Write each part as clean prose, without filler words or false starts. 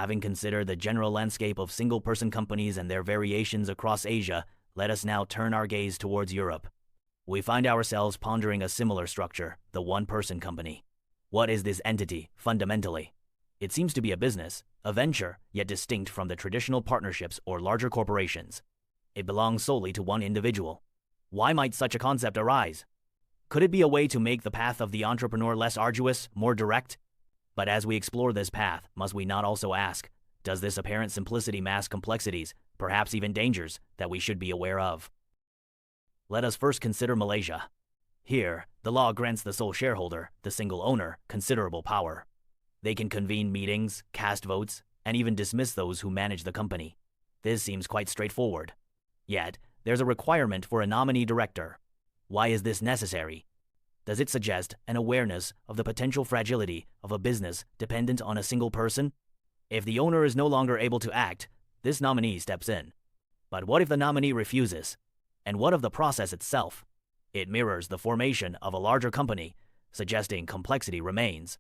Having considered the general landscape of single-person companies and their variations across Asia, let us now turn our gaze towards Europe. We find ourselves pondering a similar structure, the one-person company. What is this entity, fundamentally? It seems to be a business, a venture, yet distinct from the traditional partnerships or larger corporations. It belongs solely to one individual. Why might such a concept arise? Could it be a way to make the path of the entrepreneur less arduous, more direct? But as we explore this path, must we not also ask, does this apparent simplicity mask complexities, perhaps even dangers, that we should be aware of? Let us first consider Malaysia. Here, the law grants the sole shareholder, the single owner, considerable power. They can convene meetings, cast votes, and even dismiss those who manage the company. This seems quite straightforward. Yet, there's a requirement for a nominee director. Why is this necessary? Does it suggest an awareness of the potential fragility of a business dependent on a single person? If the owner is no longer able to act, this nominee steps in. But what if the nominee refuses? And what of the process itself? It mirrors the formation of a larger company, suggesting complexity remains.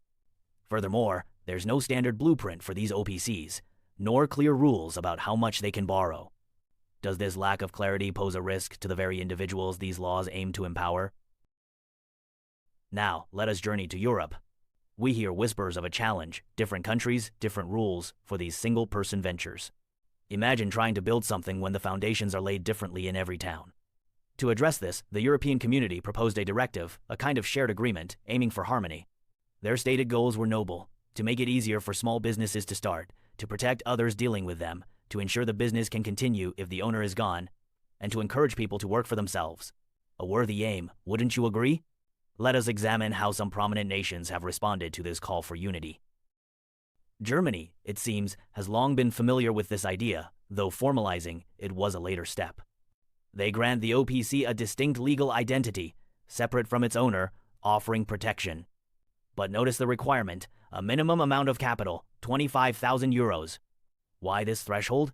Furthermore, there's no standard blueprint for these OPCs, nor clear rules about how much they can borrow. Does this lack of clarity pose a risk to the very individuals these laws aim to empower? Now, let us journey to Europe. We hear whispers of a challenge, different countries, different rules for these single-person ventures. Imagine trying to build something when the foundations are laid differently in every town. To address this, the European Community proposed a directive, a kind of shared agreement, aiming for harmony. Their stated goals were noble: to make it easier for small businesses to start, to protect others dealing with them, to ensure the business can continue if the owner is gone, and to encourage people to work for themselves. A worthy aim, wouldn't you agree? Let us examine how some prominent nations have responded to this call for unity. Germany, it seems, has long been familiar with this idea, though formalizing it was a later step. They grant the OPC a distinct legal identity, separate from its owner, offering protection. But notice the requirement, a minimum amount of capital, 25,000 euros. Why this threshold?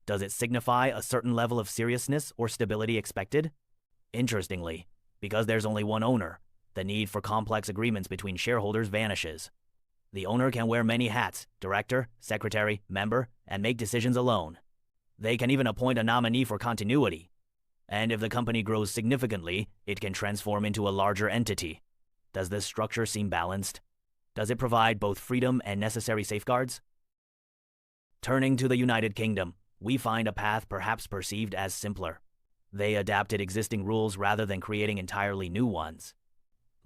Does it signify a certain level of seriousness or stability expected? Interestingly, because there's only one owner, the need for complex agreements between shareholders vanishes. The owner can wear many hats: director, secretary, member, and make decisions alone. They can even appoint a nominee for continuity. And if the company grows significantly, it can transform into a larger entity. Does this structure seem balanced? Does it provide both freedom and necessary safeguards? Turning to the United Kingdom, we find a path perhaps perceived as simpler. They adapted existing rules rather than creating entirely new ones.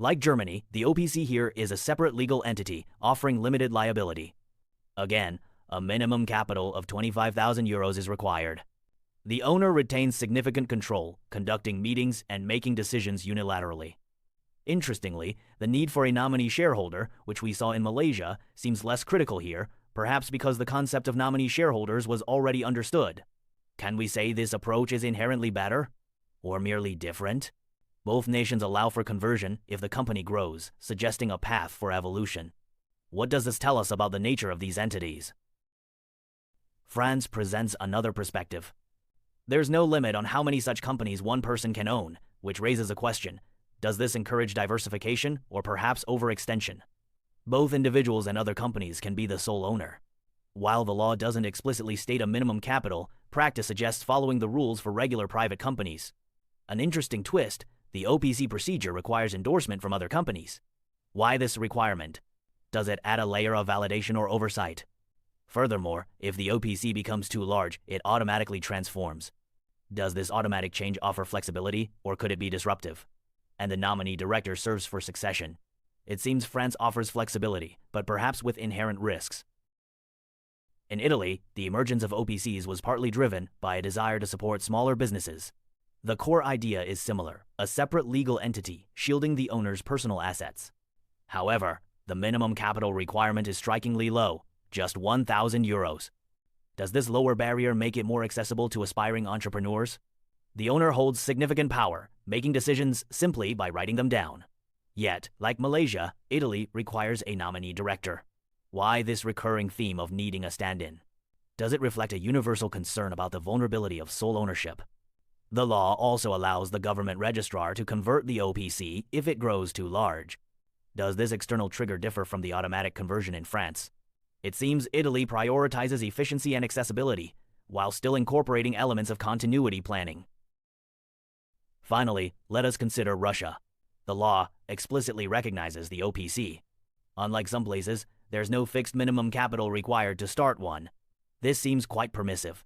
Like Germany, the OPC here is a separate legal entity offering limited liability. Again, a minimum capital of 25,000 euros is required. The owner retains significant control, conducting meetings and making decisions unilaterally. Interestingly, the need for a nominee shareholder, which we saw in Malaysia, seems less critical here, perhaps because the concept of nominee shareholders was already understood. Can we say this approach is inherently better? Or merely different? Both nations allow for conversion if the company grows, suggesting a path for evolution. What does this tell us about the nature of these entities? France presents another perspective. There's no limit on how many such companies one person can own, which raises a question. Does this encourage diversification or perhaps overextension? Both individuals and other companies can be the sole owner. While the law doesn't explicitly state a minimum capital, practice suggests following the rules for regular private companies. An interesting twist: the OPC procedure requires endorsement from other companies. Why this requirement? Does it add a layer of validation or oversight? Furthermore, if the OPC becomes too large, it automatically transforms. Does this automatic change offer flexibility, or could it be disruptive? And the nominee director serves for succession. It seems France offers flexibility, but perhaps with inherent risks. In Italy, the emergence of OPCs was partly driven by a desire to support smaller businesses. The core idea is similar: a separate legal entity shielding the owner's personal assets. However, the minimum capital requirement is strikingly low, just 1,000 euros. Does this lower barrier make it more accessible to aspiring entrepreneurs? The owner holds significant power, making decisions simply by writing them down. Yet, like Malaysia, Italy requires a nominee director. Why this recurring theme of needing a stand-in? Does it reflect a universal concern about the vulnerability of sole ownership? The law also allows the government registrar to convert the OPC if it grows too large. Does this external trigger differ from the automatic conversion in France? It seems Italy prioritizes efficiency and accessibility, while still incorporating elements of continuity planning. Finally, let us consider Russia. The law explicitly recognizes the OPC. Unlike some places, there's no fixed minimum capital required to start one. This seems quite permissive.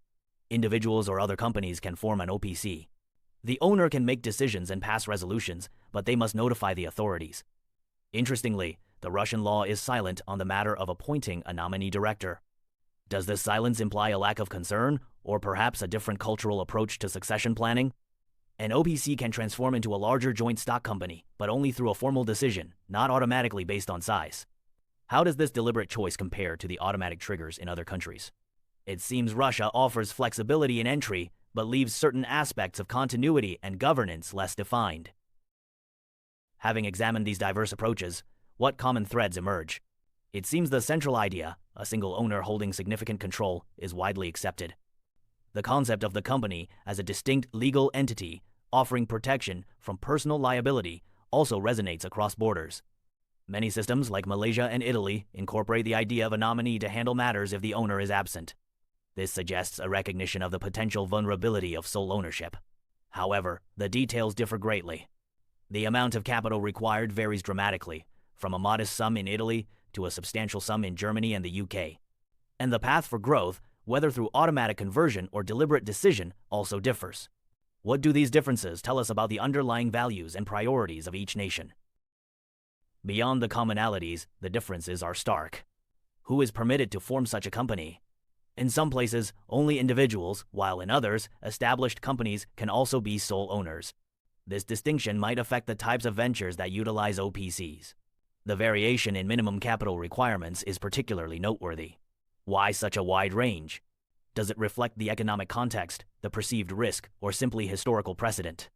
Individuals or other companies can form an OPC. The owner can make decisions and pass resolutions, but they must notify the authorities. Interestingly, the Russian law is silent on the matter of appointing a nominee director. Does this silence imply a lack of concern, or perhaps a different cultural approach to succession planning? An OPC can transform into a larger joint stock company, but only through a formal decision, not automatically based on size. How does this deliberate choice compare to the automatic triggers in other countries? It seems Russia offers flexibility in entry, but leaves certain aspects of continuity and governance less defined. Having examined these diverse approaches, what common threads emerge? It seems the central idea, a single owner holding significant control, is widely accepted. The concept of the company as a distinct legal entity offering protection from personal liability also resonates across borders. Many systems, like Malaysia and Italy, incorporate the idea of a nominee to handle matters if the owner is absent. This suggests a recognition of the potential vulnerability of sole ownership. However, the details differ greatly. The amount of capital required varies dramatically, from a modest sum in Italy to a substantial sum in Germany and the UK. And the path for growth, whether through automatic conversion or deliberate decision, also differs. What do these differences tell us about the underlying values and priorities of each nation? Beyond the commonalities, the differences are stark. Who is permitted to form such a company? In some places, only individuals, while in others, established companies can also be sole owners. This distinction might affect the types of ventures that utilize OPCs. The variation in minimum capital requirements is particularly noteworthy. Why such a wide range? Does it reflect the economic context, the perceived risk, or simply historical precedent?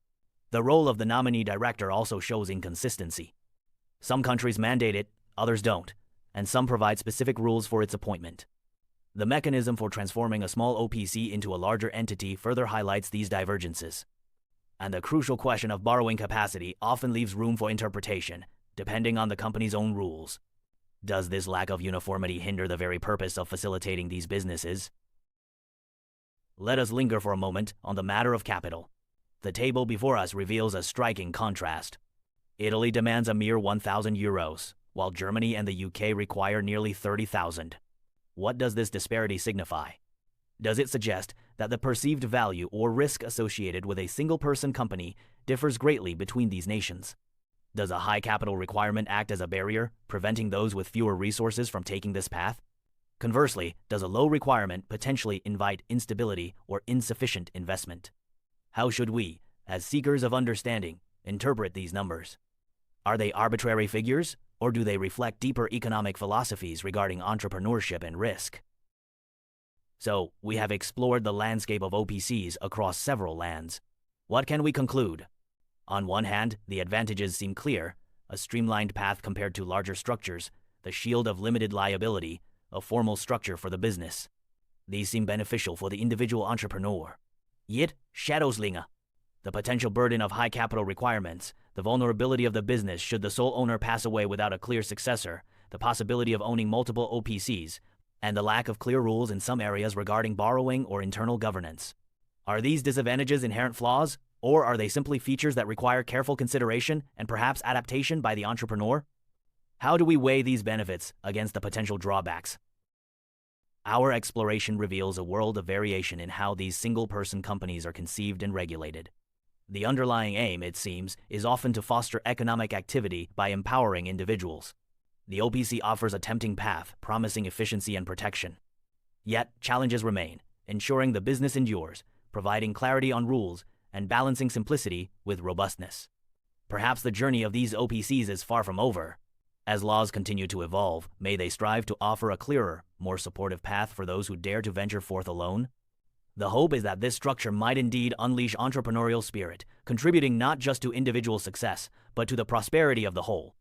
The role of the nominee director also shows inconsistency. Some countries mandate it, others don't, and some provide specific rules for its appointment. The mechanism for transforming a small OPC into a larger entity further highlights these divergences. And the crucial question of borrowing capacity often leaves room for interpretation, depending on the company's own rules. Does this lack of uniformity hinder the very purpose of facilitating these businesses? Let us linger for a moment on the matter of capital. The table before us reveals a striking contrast. Italy demands a mere 1,000 euros, while Germany and the UK require nearly 30,000. What does this disparity signify? Does it suggest that the perceived value or risk associated with a single-person company differs greatly between these nations? Does a high capital requirement act as a barrier, preventing those with fewer resources from taking this path? Conversely, does a low requirement potentially invite instability or insufficient investment? How should we, as seekers of understanding, interpret these numbers? Are they arbitrary figures, or do they reflect deeper economic philosophies regarding entrepreneurship and risk? So, we have explored the landscape of OPCs across several lands. What can we conclude? On one hand, the advantages seem clear: a streamlined path compared to larger structures, the shield of limited liability, a formal structure for the business. These seem beneficial for the individual entrepreneur. Yet, Shadowslinger, the potential burden of high capital requirements, the vulnerability of the business should the sole owner pass away without a clear successor, the possibility of owning multiple OPCs, and the lack of clear rules in some areas regarding borrowing or internal governance. Are these disadvantages inherent flaws, or are they simply features that require careful consideration and perhaps adaptation by the entrepreneur? How do we weigh these benefits against the potential drawbacks? Our exploration reveals a world of variation in how these single-person companies are conceived and regulated. The underlying aim, it seems, is often to foster economic activity by empowering individuals. The OPC offers a tempting path, promising efficiency and protection. Yet, challenges remain, ensuring the business endures, providing clarity on rules, and balancing simplicity with robustness. Perhaps the journey of these OPCs is far from over. As laws continue to evolve, may they strive to offer a clearer, more supportive path for those who dare to venture forth alone? The hope is that this structure might indeed unleash entrepreneurial spirit, contributing not just to individual success, but to the prosperity of the whole.